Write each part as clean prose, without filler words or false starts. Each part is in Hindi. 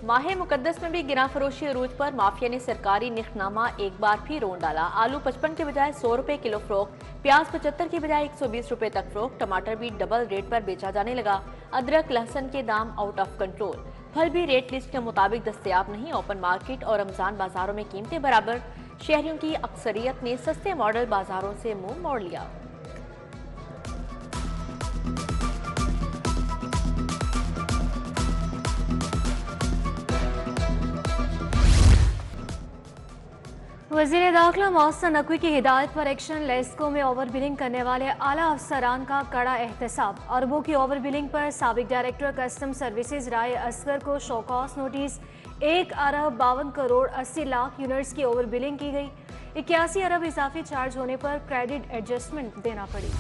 माह मुकद्दस में भी गिरा फरोशी अरूज पर माफिया ने सरकारी निखनामा एक बार फिर रोन डाला। आलू 55 के बजाय 100 रुपए किलो फरोख्त, प्याज 75 की बजाय 120 रुपए तक फरोख्त, टमाटर भी डबल रेट पर बेचा जाने लगा। अदरक लहसुन के दाम आउट ऑफ कंट्रोल, फल भी रेट लिस्ट के मुताबिक दस्तयाब नहीं। ओपन मार्केट और रमजान बाजारों में कीमतें बराबर, शहरियों की अक्सरियत ने सस्ते मॉडल बाजारों से मुंह मोड़ लिया। वज़ीर दाखिला मोहसिन नकवी की हिदायत पर एक्शन लेस्को में ओवर बिलिंग करने वाले आला अफसरान का कड़ा एहतसाब। अरबों की ओवर बिलिंग पर साबिक डायरेक्टर कस्टम सर्विसेज राय असगर को शोकॉस नोटिस। 1 अरब 52 करोड़ 80 लाख यूनिट्स की ओवर बिलिंग की गई। 81 अरब इजाफी चार्ज होने पर क्रेडिट एडजस्टमेंट देना पड़ी।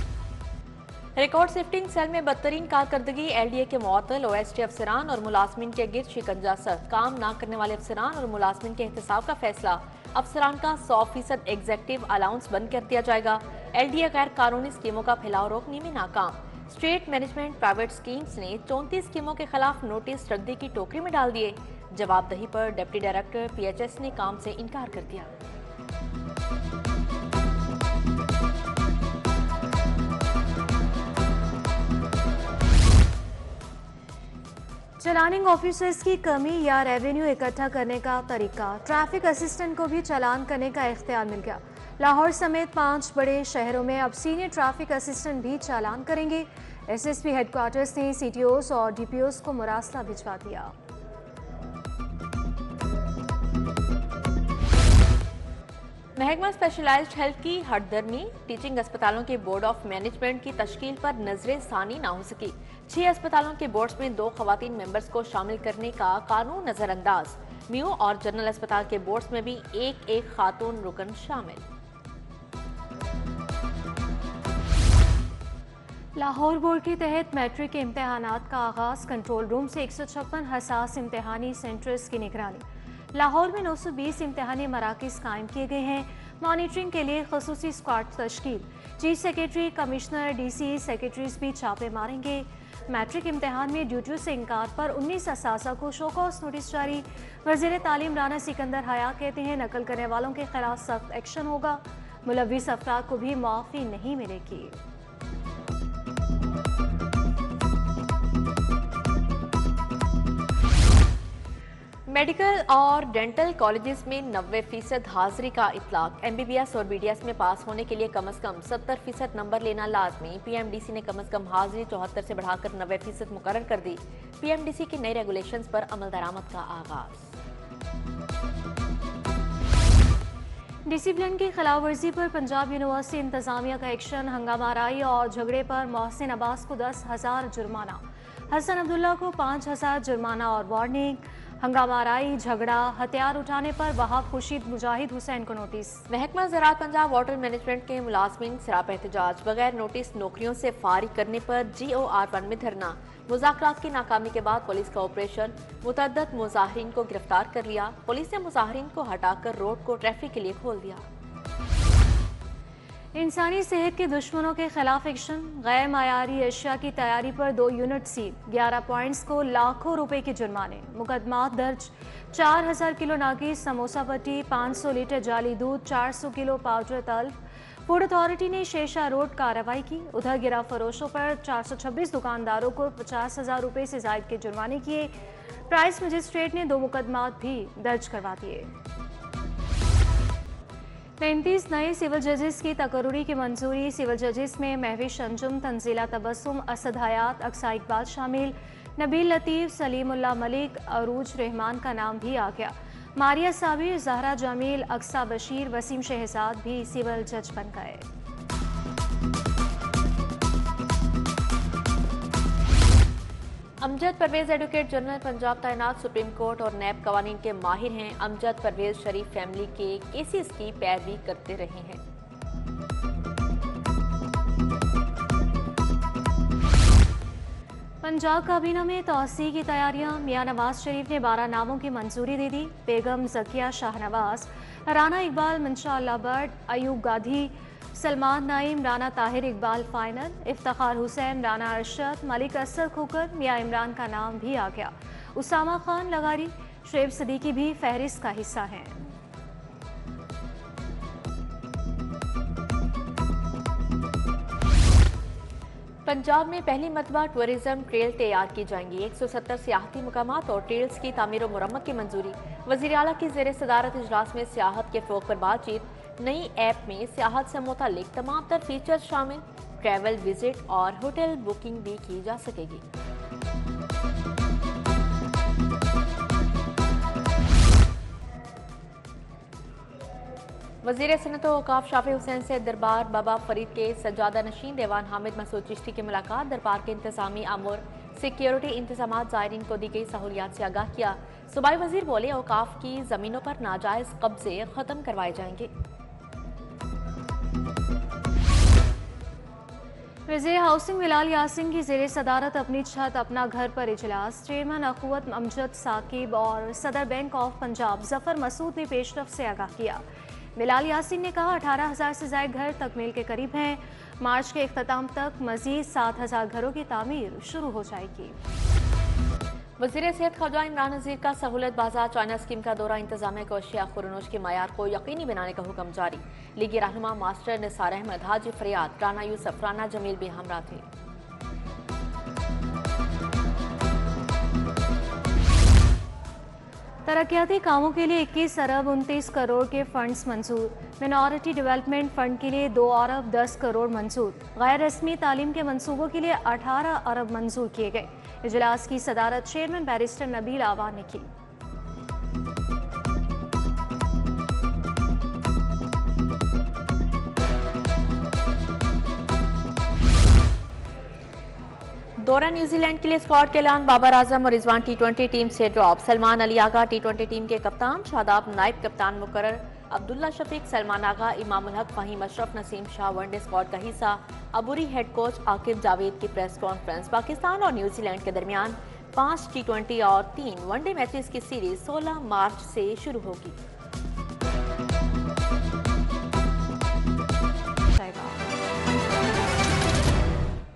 रिकॉर्ड शिफ्टिंग सेल में बदतरीन कारकर्दगी, एलडीए के मुअत्तल, ओएसटी अफसरान और मुलाजमिन के गिर्द शिकंजा सख्त, काम ना करने वाले अफसरान और मुलाजमिन के एहतसाब का फैसला। अफसरान का 100% एग्जेक्टिव अलाउंस बंद कर दिया जाएगा। एलडीए गैर कानूनी स्कीमों का फैलाव रोकने में नाकाम। स्टेट मैनेजमेंट प्राइवेट स्कीम्स ने 34 स्कीमों के खिलाफ नोटिस रद्दी की टोकरी में डाल दिए। जवाबदही पर डिप्टी डायरेक्टर पीएचएस ने काम से इनकार कर दिया। चलानिंग ऑफिसर्स की कमी या रेवेन्यू इकट्ठा करने का तरीका, ट्रैफिक असिस्टेंट को भी चालान करने का इख्तियार मिल गया। लाहौर समेत 5 बड़े शहरों में अब सीनियर ट्रैफिक असिस्टेंट भी चालान करेंगे। एसएसपी हेडक्वार्टर्स ने सीटीओस और डीपीओस को मुरासला भिजवा दिया। महकमा स्पेशलाइज्ड हेल्थ की हटदर्मी, टीचिंग अस्पतालों के बोर्ड ऑफ मैनेजमेंट की तश्कील पर नजरे सानी ना हो सकी। 6 अस्पतालों के बोर्ड्स में 2 खवातीन मेंबर्स को शामिल करने का कानून नजरअंदाज। मियो और जनरल अस्पताल के बोर्ड्स में भी एक खातून रुकन शामिल। लाहौर बोर्ड के तहत मैट्रिक के इम्तहानात का आगाज, कंट्रोल रूम से 156 हसास इम्तहानी सेंटर्स की निगरानी। लाहौर में 920 इम्तहानी मराकज़ कायम किए गए हैं। मॉनिटरिंग के लिए खसूसी स्क्वाड तश्कील। Chief secretary, commissioner, DC secretaries भी छापे मारेंगे। मैट्रिक इम्तहान में ड्यूटियों से इनकार पर 19 असासा को शोकॉस नोटिस जारी। वज़ीर तालीम राना सिकंदर हया कहते हैं नकल करने वालों के खिलाफ सख्त एक्शन होगा। मुलव्विस अफराद को भी माफ़ी नहीं मिलेगी। मेडिकल और डेंटल कॉलेजेस में 90% हाजिरी का इतलाक। एमबीबीएस और बीडीएस में पास होने के लिए कम से कम 70% नंबर लेना लाजमी। पीएमडीसी ने कम से कम हाजिरी 74 से बढ़ाकर 90% मुकर्रर कर दी। पीएमडीसी के नए रेगुलेशंस पर अमल दरामद का आगाज। डिसिप्लिन की खिलाफ वर्जी पर पंजाब यूनिवर्सिटी इंतजामिया का एक्शन। हंगामाराई और झगड़े पर मोहसिन अब्बास को 10,000 जुर्माना, हसन अब्दुल्ला को 5,000 जुर्माना और वार्निंग। हंगामाराई, झगड़ा, हथियार उठाने पर वहाब खुर्शीद मुजाहिद हुसैन को नोटिस। महकमा ज़राअत पंजाब वाटर मैनेजमेंट के मुलाजमीन सरापा एहतजाज, बगैर नोटिस नौकरियों से फारिग करने पर GOR1 में धरना। मुज़ाकरात की नाकामी के बाद पुलिस का ऑपरेशन, मुतअद्दिद मुज़ाहिरीन को गिरफ्तार कर लिया। पुलिस ने मुज़ाहिरीन को हटाकर रोड को ट्रैफिक के लिए खोल दिया। इंसानी सेहत के दुश्मनों के खिलाफ एक्शन। गैर मायारी अशिया की तैयारी पर 2 यूनिट सील, 11 पॉइंट्स को लाखों रुपए के जुर्माने। मुकदमात दर्ज। 4000 किलो नागिस, समोसा पट्टी, 500 लीटर जाली दूध, 400 किलो पाउडर तल्फ। फूड अथॉरिटी ने शेषा रोड कार्रवाई की। उधर गिरा फरोशों पर 426 दुकानदारों को 50,000 रुपए से जायद के जुर्माने किए। प्राइस मजिस्ट्रेट ने 2 मुकदमात भी दर्ज करवा दिए। 33 नए सिविल जजेस की तकर्रुरी की मंजूरी। सिविल जजेस में महविश अंजुम, तंजीला तबस्सुम, असद हयात, अक्सा इकबाल शामिल। नबील लतीफ़, सलीमुल्लाह मलिक, अरूज रहमान का नाम भी आ गया। मारिया साबिर, जहरा जमील, अक्सा बशीर, वसीम शहजाद भी सिविल जज बन गए। अमजद परवेज एडवोकेट जनरल पंजाब तैनात। सुप्रीम कोर्ट और नैब कवानीन के माहिर हैं। अमजद परवेज शरीफ फैमिली के केसेस की पैरवी करते रहे हैं। पंजाब काबीना में तौसी की तैयारियां। मियां नवाज शरीफ ने 12 नामों की मंजूरी दे दी। बेगम जकिया शाहनवाज, राना इकबाल, मंशा अल्लाह भट्ट, अयूब गाधी, सलमान नाइम, राना ताहिर इकबाल फाइनल। इफ्तिखार हुसैन, राना अरशद, मलिक असद खोकर, मियां इमरान का नाम भी आ गया। उसामा खान लगारी, शुएब सिद्दीकी भी फहरिस्त का हिस्सा हैं। पंजाब में पहली मरतबा टूरिज्म ट्रेल तैयार की जाएंगी। 170 सियाहती मुकामात और ट्रेल्स की तामीर और मुरम्मत की मंजूरी। वज़ीर आला की ज़ेर सदारत इजलास में सियाहत के फ़रोग़ पर बातचीत। नई ऐप में सियाहत से मुतालिक तमाम तर फीचर्स शामिल। ट्रैवल, विजिट और होटल बुकिंग भी की जा सकेगी। वज़ीर सनत व औक़ाफ़ शाफ़ी हुसैन से दरबार बाबा फरीद के सज्जादा नशीन देवान हामिद मसूद चिश्ती की मुलाकात। दरबार के इंतज़ामी अमूर सिक्योरिटी इंतजामात ज़ायरीन को दी गई सहूलियात से आगाह किया। सूबाई वज़ीर बोले, औक़ाफ़ की ज़मीनों पर नाजायज़ कब्जे ख़त्म करवाए जाएंगे। वज़ीर हाउसिंग बिलाल यासिन की ज़ेर सदारत अपनी छत अपना घर पर इजलास। चेयरमैन अख़ुवत अमजद साकिब और सदर बैंक ऑफ पंजाब ज़फ़र मसूद ने पेशरफ से आगाह किया। बिलाल यासिन ने कहा, 18,000 से ज़ायद घर तकमील के करीब हैं। मार्च के इख्तिताम तक मज़ीद 7,000 घरों की तामीर शुरू हो जाएगी। वज़ीर सेहत ख्वाजा इमरान नज़ीर का सहूलत बाजार चाइना स्कीम का दौरा। इंतजामिया को अशिया खुरनोश के मयार को यकीनी बनाने का हुक्म जारी। लीगी रहनुमा मास्टर निसार अहमद, हाजी फरियाद, राना यूसुफ, राना जमील भी हमरा थे। तरक्याती कामों के लिए 21 अरब 29 करोड़ के फंड्स मंजूर। मिनॉरिटी डेवलपमेंट फंड के लिए 2 अरब 10 करोड़ मंजूर। गैर रस्मी तालीम के मंसूबों के लिए 18 अरब मंजूर किए गए। इजलास की सदारत चेयरमैन बैरिस्टर नबील आवा ने की। दौरा न्यूजीलैंड के लिए स्क्वाड के ऐलान। बाबर आजम और रिजवान टी20 टीम से ड्रॉप। सलमान अली आगा टी20 टीम के कप्तान। शादाब नायब कप्तान मुकर्रर। अब्दुल्ला शफीक, सलमान आगा, इमामुल हक, फहीम अशरफ, नसीम शाह वनडे स्क्वाड का हिस्सा। अबूरी हेड कोच आकिब जावेद की प्रेस कॉन्फ्रेंस। पाकिस्तान और न्यूजीलैंड के दरमियान 5 टी20 और 3 वनडे मैचेस की सीरीज 16 मार्च से शुरू होगी।